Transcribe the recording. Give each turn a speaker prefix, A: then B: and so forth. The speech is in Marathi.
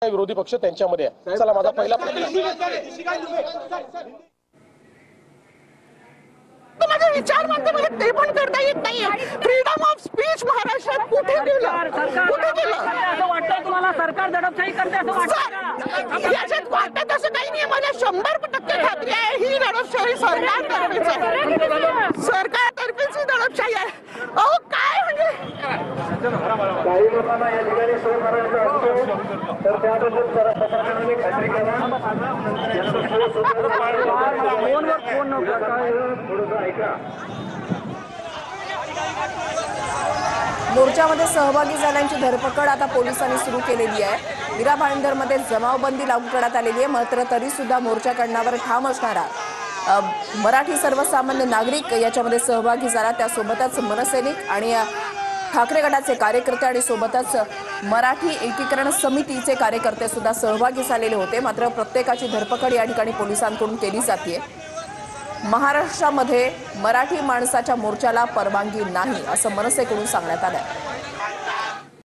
A: विरोधी पक्ष त्यांच्यामध्ये आहे। चला माझा पहिला
B: विचार मात्र मला ते पण करता येत नाहीये। फ्रीडम ऑफ स्पीच महाराष्ट्रात कुठे गेलं? कुठे गेलं?
C: असं वाटतंय तुम्हाला सरकार दडपशाही करते असं वाटतं?
B: याच्यात वाटत असं काही नाही, मला 100% खात्री आहे ही दडपशाही सरकारतर्फेच आहे। सरकारतर्फेच दडपशाही आहे। अहो काय म्हणजे
D: काही लोकांना या ठिकाणी सोय करायचं असतो तर त्याबद्दल जरा प्रशासनाने खात्री करा।
E: मोर्चामध्ये सहभागी झालेल्यांची धरपकड आता पोलिसांनी सुरू केलेली आहे। मीरा भाईंदरमध्ये जमावबंदी लागू करण्यात आलेली आहे, मात्र तरी सुद्धा मोर्चा करण्यावर ठाम असणारा मराठी सर्वसामान्य नागरिक याच्यामध्ये सहभागी झाला। त्यासोबतच मनसैनिक आणि ठाकरे गटाचे कार्यकर्ते आणि सोबतच मराठी एकीकरण समितीचे कार्यकर्ते सुद्धा सहभागी झालेले होते। मात्र प्रत्येकाची धरपकड या ठिकाणी पोलिसांकडून केली जाते। महाराष्ट्रामध्ये मराठी माणसाच्या मोर्चाला परवानगी नाही असं मनसेकडून सांगण्यात आलंय।